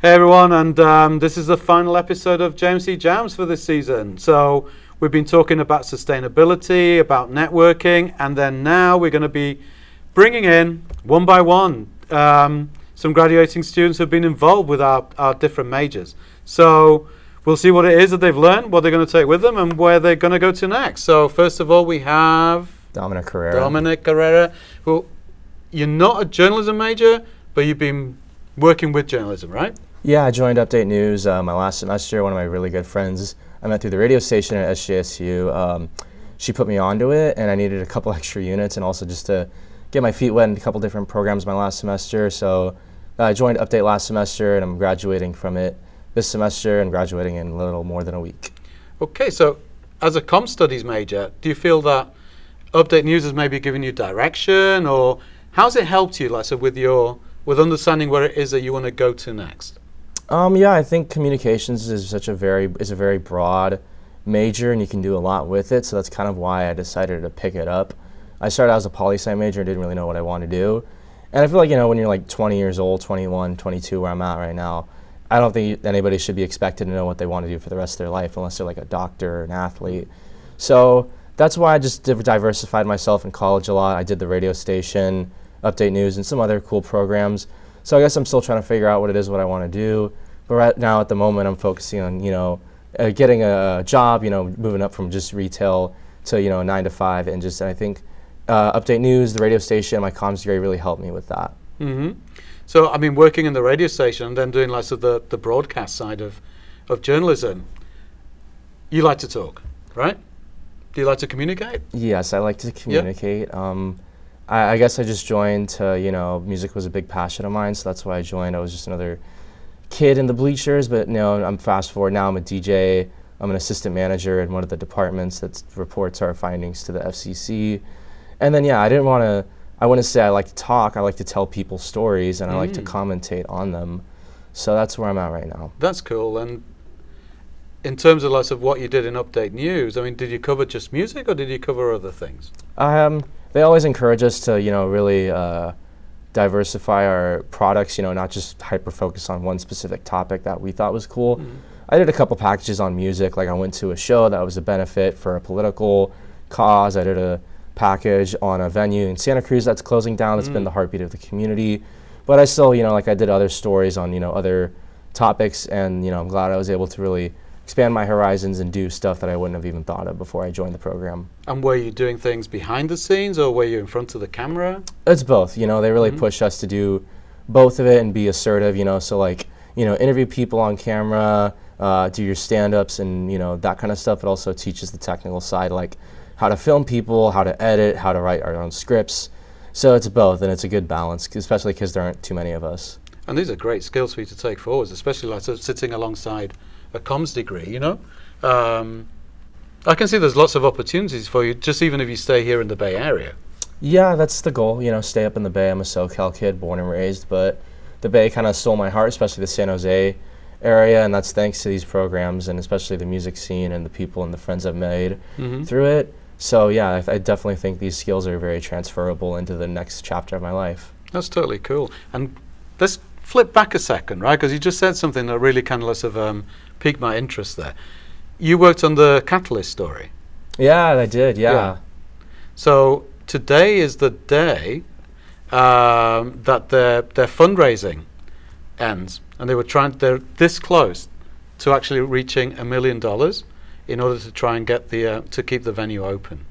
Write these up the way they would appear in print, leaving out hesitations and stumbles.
Hey everyone, and this is the final episode of JMC Jams for this season. So we've been talking about sustainability, about networking, and then now we're going to be bringing in, one by one, some graduating students who have been involved with our different majors. So we'll see what it is that they've learned, what they're going to take with them, and where they're going to go to next. So first of all, we have Dominic Carrera. Who, you're not a journalism major, but you've been working with journalism, right? Yeah, I joined Update News my last semester. One of my really good friends I met through the radio station at SJSU. She put me onto it, and I needed a couple extra units and also just to get my feet wet in a couple different programs my last semester. So I joined Update last semester, and I'm graduating from it this semester and graduating in a little more than a week. Okay, so as a comm studies major, do you feel that Update News has maybe given you direction, or how's it helped you, like, so with understanding where it is that you want to go to next? Yeah, I think communications is a very broad major, and you can do a lot with it. So that's kind of why I decided to pick it up. I started out as a poli-sci major and didn't really know what I wanted to do. And I feel like, when you're like 20 years old, 21, 22, where I'm at right now, I don't think anybody should be expected to know what they want to do for the rest of their life unless they're like a doctor or an athlete. So that's why I just diversified myself in college a lot. I did the radio station, Update News, and some other cool programs. So I guess I'm still trying to figure out what I want to do. But right now, at the moment, I'm focusing on, getting a job, moving up from just retail to, 9 to 5. And I think Update News, the radio station, my comms degree really helped me with that. Mm-hmm. So, I mean, working in the radio station and then doing lots of the broadcast side of journalism, you like to talk, right? Do you like to communicate? Yes, I like to communicate. Yep. I guess I just joined to, music was a big passion of mine, so that's why I joined. I was just another kid in the bleachers, but I'm fast forward now, I'm a DJ, I'm an assistant manager in one of the departments that reports our findings to the FCC. And then, I wouldn't say I like to talk, I like to tell people stories, and I like to commentate on them. So that's where I'm at right now. That's cool. And in terms of lots of what you did in Update News, I mean, did you cover just music or did you cover other things? They always encourage us to, really diversify our products, not just hyper-focus on one specific topic that we thought was cool. Mm-hmm. I did a couple packages on music, like I went to a show that was a benefit for a political cause. I did a package on a venue in Santa Cruz that's closing down, that's been the heartbeat of the community. But I still, I did other stories on, other topics, and, I'm glad I was able to really expand my horizons and do stuff that I wouldn't have even thought of before I joined the program. And were you doing things behind the scenes, or were you in front of the camera? It's both. They really push us to do both of it and be assertive, so interview people on camera, do your stand-ups and, that kind of stuff. It also teaches the technical side, like how to film people, how to edit, how to write our own scripts. So it's both, and it's a good balance, especially because there aren't too many of us. And these are great skills for you to take forward, especially like sitting alongside a comms degree, I can see there's lots of opportunities for you, just even if you stay here in the Bay Area. Yeah, that's the goal, stay up in the Bay. I'm a SoCal kid, born and raised, but the Bay kind of stole my heart, especially the San Jose area, and that's thanks to these programs and especially the music scene and the people and the friends I've made through it. So yeah, I definitely think these skills are very transferable into the next chapter of my life. That's totally cool. And let's flip back a second, right? Because you just said something that really kind of piqued my interest there. You worked on the Catalyst story. Yeah, I did, yeah. So today is the day that their fundraising ends, and they're this close to actually reaching $1 million in order to try and get to keep the venue open.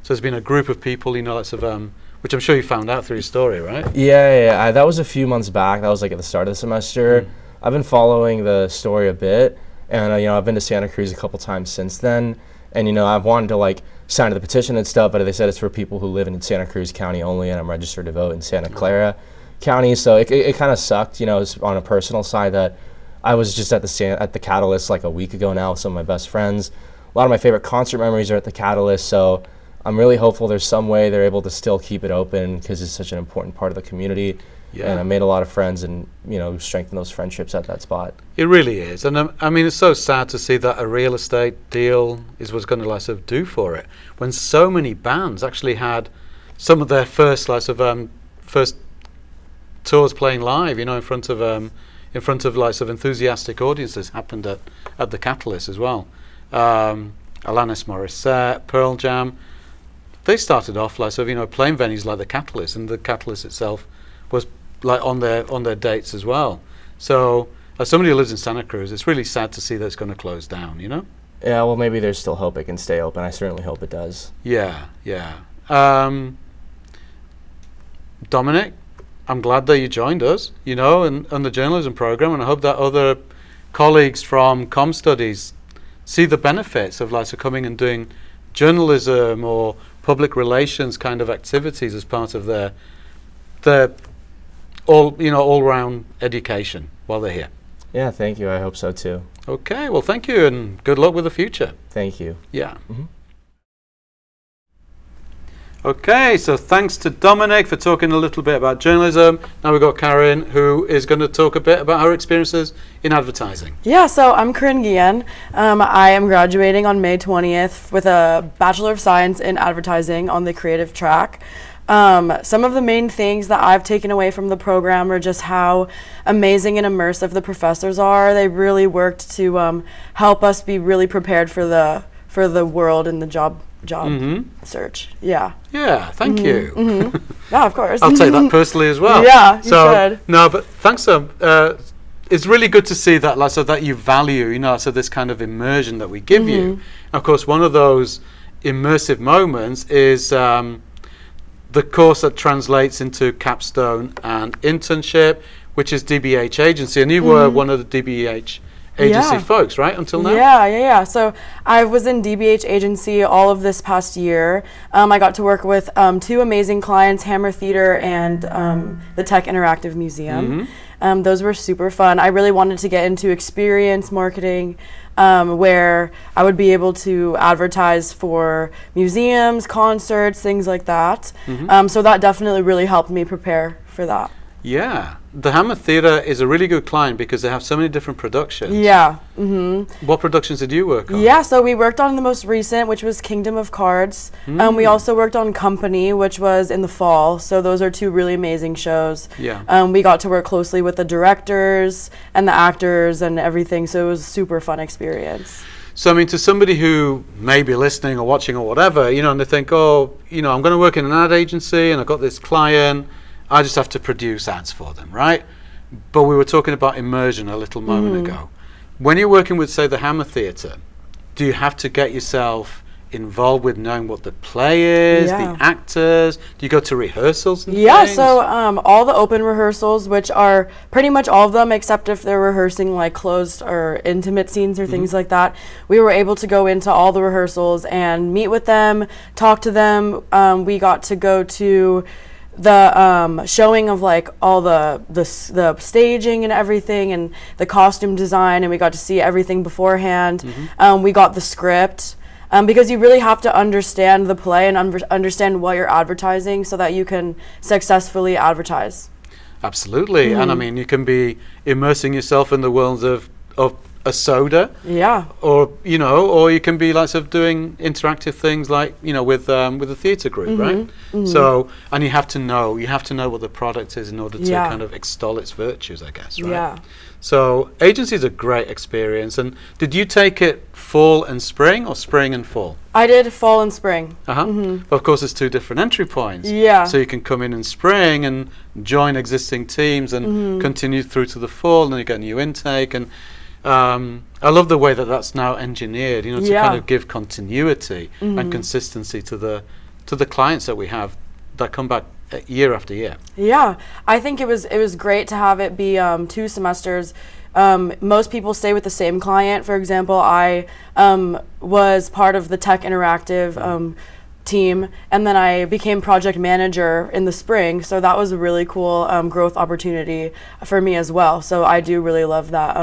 So there's been a group of people, which I'm sure you found out through your story, right? Yeah. That was a few months back. That was like at the start of the semester. I've been following the story a bit, and I've been to Santa Cruz a couple times since then, and I've wanted to sign the petition and stuff, but they said it's for people who live in Santa Cruz County only, and I'm registered to vote in Santa Clara County, so it kind of sucked, on a personal side, that I was just at the Catalyst like a week ago now with some of my best friends. A lot of my favorite concert memories are at the Catalyst, so I'm really hopeful there's some way they're able to still keep it open because it's such an important part of the community. Yeah. And I made a lot of friends and, strengthened those friendships at that spot. It really is. And it's so sad to see that a real estate deal is what's going to do for it, when so many bands actually had some of their first tours playing live, in front of in front of lots of enthusiastic audiences happened at the Catalyst as well. Alanis Morissette, Pearl Jam, they started off like sort of, playing venues like the Catalyst, and the Catalyst itself was like on their dates as well. So as somebody who lives in Santa Cruz, it's really sad to see that it's going to close down, Yeah, well, maybe there's still hope it can stay open. I certainly hope it does. Yeah. Dominic, I'm glad that you joined us, and the journalism program, and I hope that other colleagues from Com Studies see the benefits of coming and doing journalism or public relations kind of activities as part of their all-round education while they're here. Yeah, thank you. I hope so too. Okay, well, thank you, and good luck with the future. Thank you. Yeah. Okay, so thanks to Dominic for talking a little bit about journalism. Now we've got Carhin, who is going to talk a bit about her experiences in advertising. Yeah, so I'm Carhin. I am graduating on May 20th with a Bachelor of Science in Advertising on the creative track. Some of the main things that I've taken away from the program are just how amazing and immersive the professors are. They really worked to help us be really prepared for the world and the job search. Yeah. Yeah, thank you. Yeah, of course. I'll take that personally as well. Yeah, you should. No, but thanks. It's really good to see that, so that you value, so this kind of immersion that we give you. Of course, one of those immersive moments is the course that translates into capstone and internship, which is DBH agency, and you were one of the DBH agency folks, right, until now? Yeah. So I was in DBH agency all of this past year. I got to work with two amazing clients, Hammer Theater and the Tech Interactive Museum. Those were super fun. I really wanted to get into experience marketing, where I would be able to advertise for museums, concerts, things like that. So that definitely really helped me prepare for that. Yeah, the Hammer Theater is a really good client because they have so many different productions. Yeah. What productions did you work on? Yeah, so we worked on the most recent, which was Kingdom of Cards. We also worked on Company, which was in the fall. So those are two really amazing shows. Yeah. We got to work closely with the directors and the actors and everything. So it was a super fun experience. So, I mean, to somebody who may be listening or watching or whatever, and they think, I'm going to work in an ad agency and I've got this client, I just have to produce ads for them, right? But we were talking about immersion a little moment ago. When you're working with, say, the Hammer Theatre, do you have to get yourself involved with knowing what the play is, the actors? Do you go to rehearsals and things? So all the open rehearsals, which are pretty much all of them, except if they're rehearsing like closed or intimate scenes or things like that, we were able to go into all the rehearsals and meet with them, talk to them. We got to go to the showing of like all the staging and everything and the costume design, and we got to see everything beforehand. We got the script because you really have to understand the play and understand what you're advertising so that you can successfully advertise. Absolutely. And I mean, you can be immersing yourself in the worlds of a soda, or you can be like sort of doing interactive things like with a theatre group, right? So, and you have to know what the product is in order to kind of extol its virtues, I guess, right? So agency is a great experience. And did you take it fall and spring or spring and fall? I did fall and spring. But of course, there's two different entry points. So you can come in spring and join existing teams and continue through to the fall, and then you get a new intake. And I love the way that that's now engineered, to kind of give continuity and consistency to the clients that we have that come back year after year. Yeah, I think it was great to have it be 2 semesters. Most people stay with the same client. For example, I was part of the Tech Interactive team, and then I became project manager in the spring, so that was a really cool growth opportunity for me as well. So I do really love that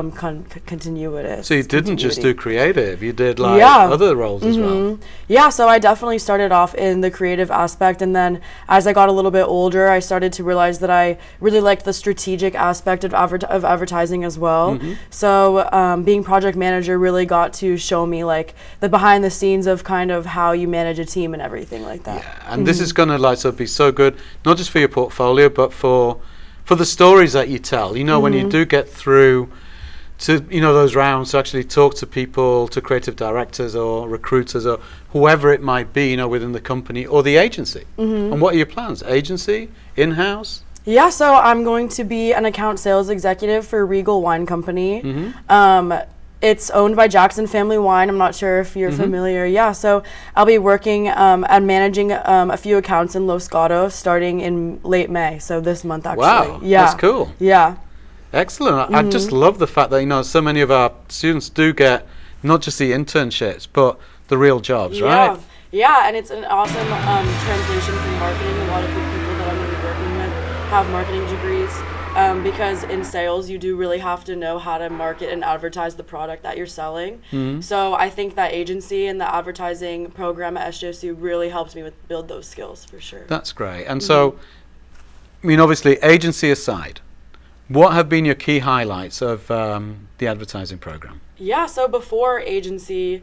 continuity. So you didn't just do creative, you did like other roles as well. Yeah, so I definitely started off in the creative aspect, and then as I got a little bit older, I started to realize that I really liked the strategic aspect of advertising as well. So being project manager really got to show me like the behind the scenes of kind of how you manage a team and everything like that. Yeah, and this is going to be so good, not just for your portfolio, but for for the stories that you tell. You know, when you do get through to, you know, those rounds to actually talk to people, to creative directors or recruiters or whoever it might be, you know, within the company or the agency. And what are your plans? Agency? In-house? Yeah, so I'm going to be an account sales executive for Regal Wine Company. It's owned by Jackson Family Wine. I'm not sure if you're familiar. Yeah, so I'll be working and managing a few accounts in Los Gatos starting in late May, so this month actually. Wow, yeah. that's cool. Yeah. Excellent. I just love the fact that, you know, so many of our students do get not just the internships, but the real jobs, right? Yeah, and it's an awesome translation from marketing. A lot of the people that I'm going to be working with have marketing degrees. Because in sales, you do really have to know how to market and advertise the product that you're selling. So I think that agency and the advertising program at SJSU really helps me with build those skills for sure. That's great. And so, I mean, obviously, agency aside, what have been your key highlights of the advertising program? Yeah, so before agency,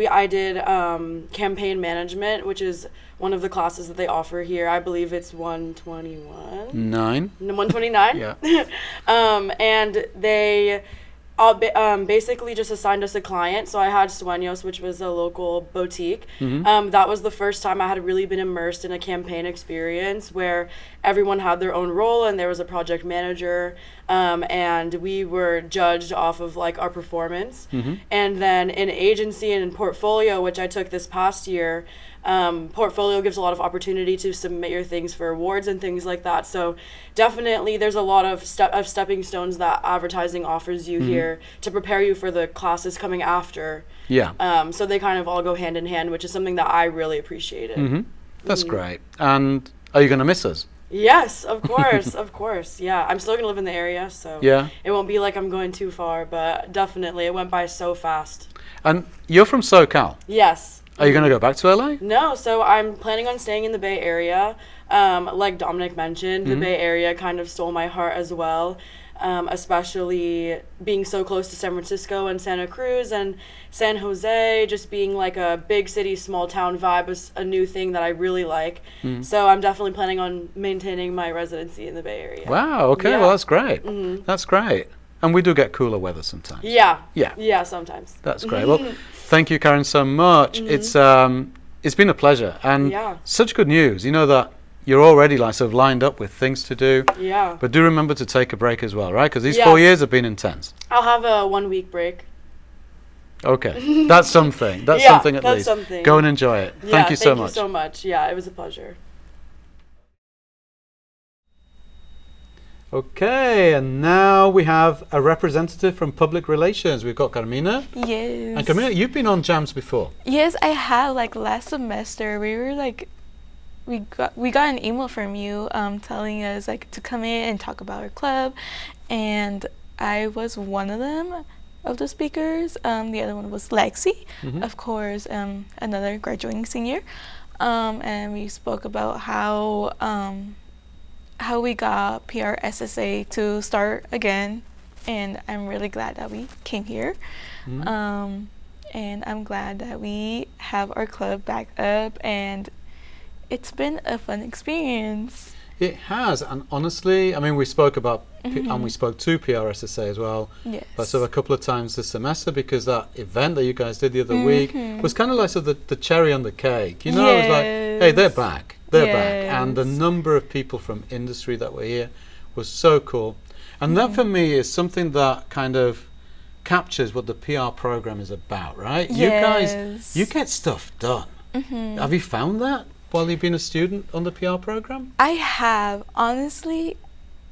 I did campaign management, which is one of the classes that they offer here. I believe it's 129. 129? Yeah. And they basically just assigned us a client. So I had Sueños, which was a local boutique. That was the first time I had really been immersed in a campaign experience where everyone had their own role and there was a project manager, and we were judged off of like our performance. And then in agency and in portfolio, which I took this past year, portfolio gives a lot of opportunity to submit your things for awards and things like that. So definitely there's a lot of stepping stones that advertising offers you here to prepare you for the classes coming after. Yeah. So they kind of all go hand in hand, which is something that I really appreciated. That's great. And are you going to miss us? Yes, of course, of course. Yeah, I'm still going to live in the area, so yeah, it won't be like I'm going too far, but definitely it went by so fast. And you're from SoCal? Yes. Are you going to go back to LA? No, so I'm planning on staying in the Bay Area. Like Dominic mentioned, the Bay Area kind of stole my heart as well, especially being so close to San Francisco and Santa Cruz and San Jose. Just being like a big city, small town vibe is a new thing that I really like. So I'm definitely planning on maintaining my residency in the Bay Area. Wow, okay, Yeah. well that's great. That's great. And we do get cooler weather sometimes. Yeah. Yeah. Yeah, sometimes. That's great. Well, thank you, Carhin, so much. It's been a pleasure and such good news. You know that you're already like sort of lined up with things to do. Yeah. But do remember to take a break as well, right? Because these Yes. 4 years have been intense. I'll have a 1 week break. Okay, that's something. That's Yeah, something at that's least. something. Go and enjoy it. Yeah, Thank you so much. Thank you so much. Yeah, it was a pleasure. Okay, and now we have a representative from public relations. We've got Karmina. Yes. And Karmina, you've been on jams before. Yes, I have. Like last semester, we were like, we got an email from you telling us like to come in and talk about our club, and I was one of them, of the speakers. The other one was Lexi, of course, another graduating senior, and we spoke about how we got PRSSA to start again, and I'm really glad that we came here. And I'm glad that we have our club back up, and it's been a fun experience. It has, and honestly, I mean, we spoke about, and we spoke to PRSSA as well, Yes. but sort of a couple of times this semester, because that event that you guys did the other week was kind of like sort of the cherry on the cake. You know, it was like, hey, they're back. They're back. And the number of people from industry that were here was so cool. And that for me is something that kind of captures what the PR program is about, right? Yes. You guys, you get stuff done. Have you found that while you've been a student on the PR program? I have, honestly,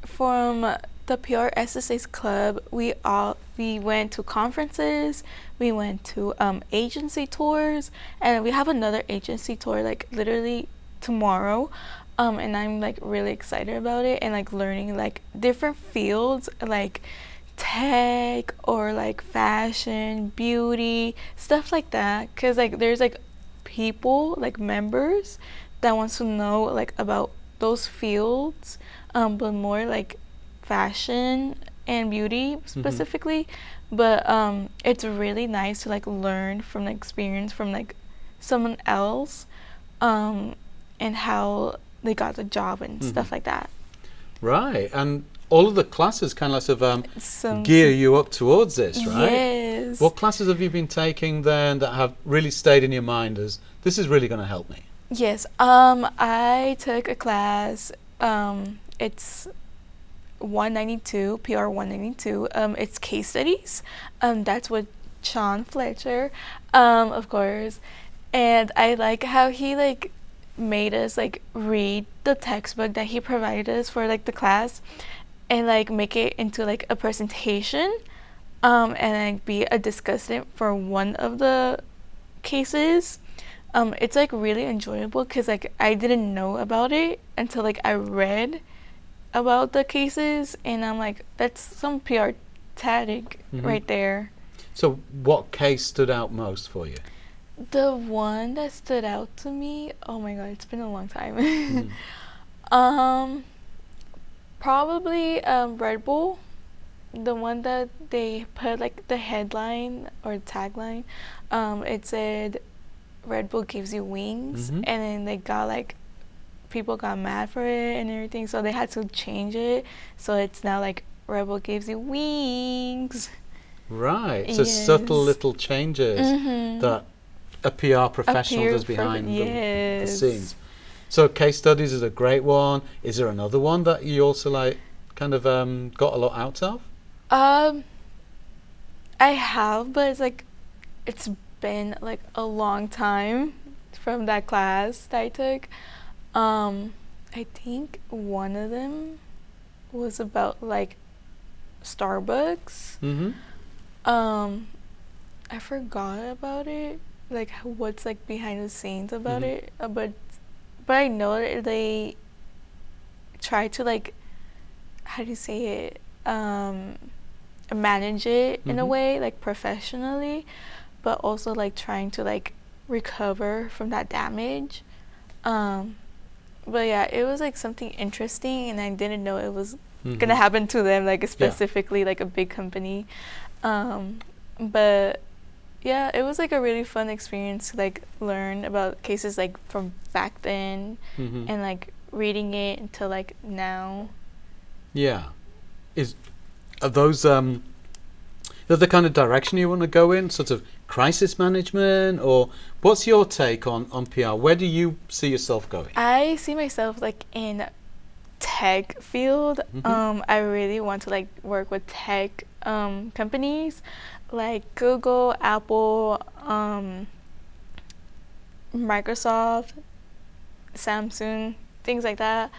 from the PRSSA's club, we went to conferences, we went to agency tours, and we have another agency tour like literally tomorrow, and I'm like really excited about it, and like learning like different fields like tech or like fashion, beauty, stuff like that, because like there's like people like members that wants to know like about those fields, but more like fashion and beauty specifically. But it's really nice to like learn from the experience from like someone else, and how they got the job and stuff like that. Right. And all of the classes kind of sort of gear you up towards this, right? Yes. What classes have you been taking then that have really stayed in your mind as this is really going to help me? Yes. I took a class. It's 192, PR 192. It's case studies. That's with Sean Fletcher, of course. And I like how he like made us like read the textbook that he provided us for like the class and like make it into like a presentation, and like be a discussant for one of the cases. It's like really enjoyable because like I didn't know about it until like I read about the cases, and I'm like, that's some PR tactic right there. So what case stood out most for you? The one that stood out to me, oh my god, it's been a long time. Probably Red Bull. The one that they put like the headline or tagline, it said Red Bull gives you wings, and then they got like people got mad for it and everything, so they had to change it, so it's now like Red Bull gives you wings. Right. So subtle little changes that a PR professional does behind the scenes. So case studies is a great one. Is there another one that you also like kind of got a lot out of? I have, but it's like it's been like a long time from that class that I took. I think one of them was about like Starbucks. I forgot about it, like what's like behind the scenes about it, but I know that they try to like, how do you say it, manage it in a way like professionally, but also like trying to like recover from that damage. But yeah, it was like something interesting, and I didn't know it was gonna happen to them, like specifically like a big company. But yeah, it was like a really fun experience to like learn about cases like from back then and like reading it until like now. Yeah. Are those the kind of direction you want to go in, sort of crisis management, or what's your take on PR? Where do you see yourself going? I see myself like in tech field. I really want to like work with tech companies like Google, Apple, Microsoft, Samsung, things like that.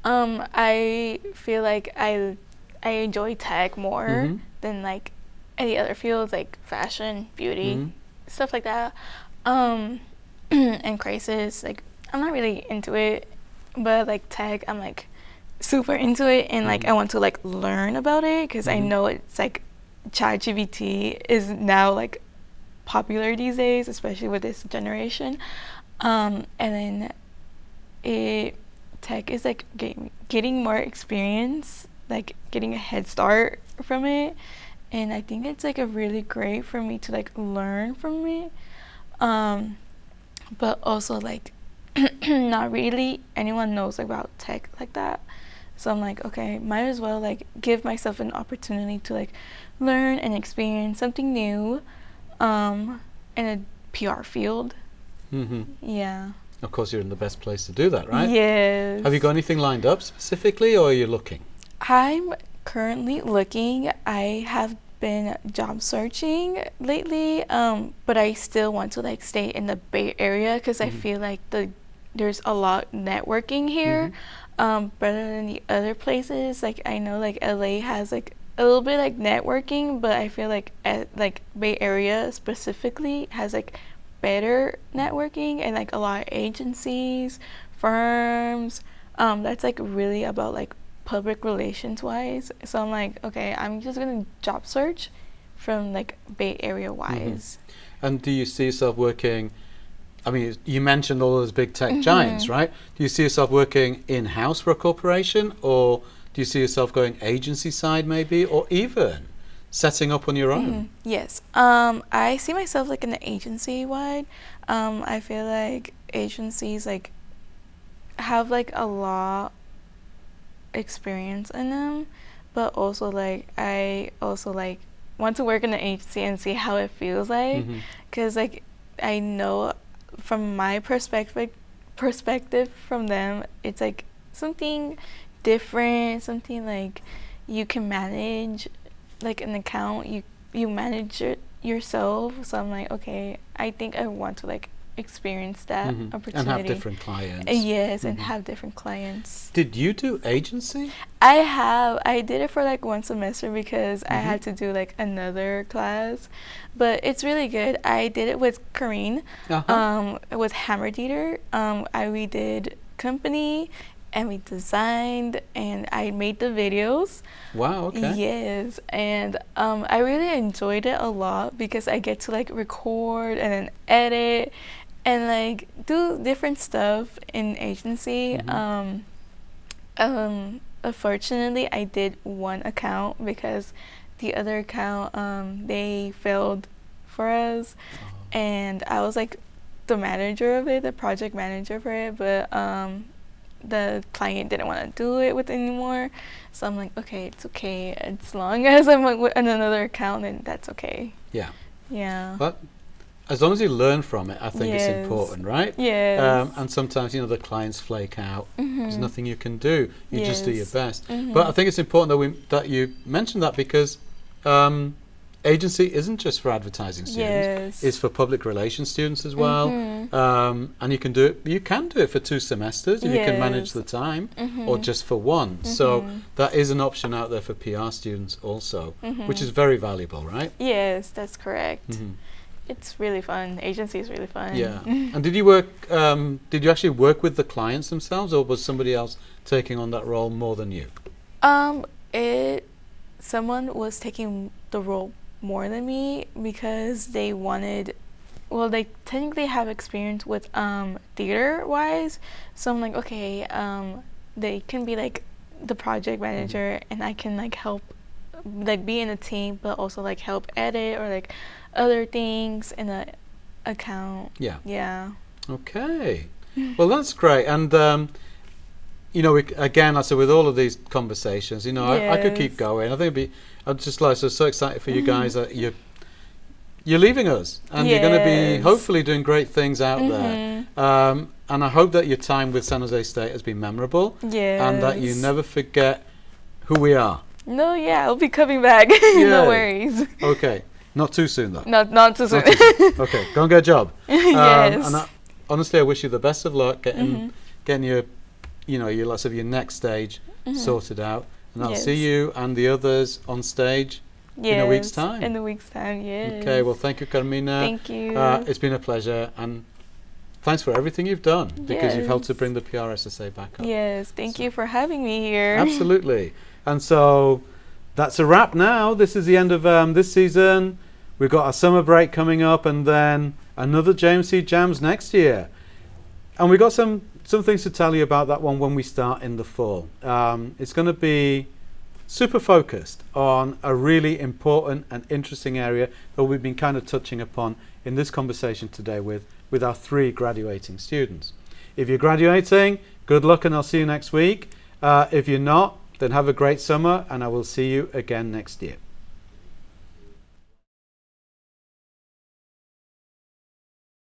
I feel like I enjoy tech more than like any other fields, like fashion, beauty, stuff like that. And crisis, like I'm not really into it, but like tech, I'm like super into it, and like I want to like learn about it because I know it's like ChatGPT is now like popular these days, especially with this generation. And then tech is like getting more experience, like getting a head start from it, and I think it's like a really great for me to like learn from it, but also like not really anyone knows about tech like that, so I'm like, okay, might as well like give myself an opportunity to like learn and experience something new in a PR field. Yeah. Of course, you're in the best place to do that, right? Yes. Have you got anything lined up specifically, or are you looking? I'm currently looking. I have been job searching lately, but I still want to like stay in the Bay Area because I feel like there's a lot networking here, better than the other places. Like I know like LA has like a little bit like networking, but I feel like like Bay Area specifically has like better networking and like a lot of agencies, firms, that's like really about like public relations wise. So I'm like, okay, I'm just gonna job search from like Bay Area wise. And do you see yourself working, I mean, you mentioned all those big tech giants, right? Do you see yourself working in-house for a corporation, or do you see yourself going agency side maybe, or even setting up on your own? Yes. I see myself like in the agency wide. I feel like agencies like have like a lot experience in them, but also like I also like want to work in an agency and see how it feels like, because like I know from my perspective from them, it's like something different, something like you can manage, like an account you manage it yourself. So I'm like, okay, I think I want to like experience that opportunity and have different clients. Yes, and have different clients. Did you do agency? I did it for like one semester because I had to do like another class, but it's really good. I did it with Carhin, with Hammer Dieter. We did company, and we designed, and I made the videos. Wow, okay. Yes, and I really enjoyed it a lot because I get to like record and then edit and like do different stuff in agency. Unfortunately, I did one account because the other account they failed for us, and I was like the manager of it, the project manager for it, but the client didn't want to do it with anymore. So I'm like, okay, it's okay. As long as I'm on another account, then that's okay. Yeah. Yeah. But as long as you learn from it, I think it's important, right? Yes. And sometimes, the clients flake out. There's nothing you can do. You just do your best. Mm-hmm. But I think it's important that you mentioned that, because agency isn't just for advertising students. It's for public relations students as well. And you can do it for 2 semesters if you can manage the time, or just for one. So that is an option out there for PR students also, which is very valuable, right? Yes, that's correct. It's really fun. Agency is really fun. Yeah. And did you actually work with the clients themselves, or was somebody else taking on that role more than you? Someone was taking the role more than me because they wanted, well, they technically have experience with theater wise. So I'm like, okay, they can be like the project manager, and I can like help, like be in a team, but also like help edit or like other things in a account. Yeah. Okay. Well, that's great. And again, I said, with all of these conversations, I could keep going. I think I'm just like so excited for you guys that you're leaving us, and you're going to be hopefully doing great things out there. And I hope that your time with San Jose State has been memorable, and that you never forget who we are. No, I'll be coming back. No worries. Okay. Not too soon, though. Not too soon. Okay, go and get a job. Yes. And honestly, I wish you the best of luck getting your, your next stage sorted out. And I'll see you and the others on stage in a week's time. In a week's time, yes. Okay, well, thank you, Karmina. Thank you. It's been a pleasure, and thanks for everything you've done, because you've helped to bring the PRSSA back up. Yes, thank you for having me here. Absolutely. And so that's a wrap now. This is the end of this season. We've got our summer break coming up, and then another JMC Jams next year. And we've got some things to tell you about that one when we start in the fall. It's going to be super focused on a really important and interesting area that we've been kind of touching upon in this conversation today with our 3 graduating students. If you're graduating, good luck, and I'll see you next week. If you're not, then have a great summer, and I will see you again next year.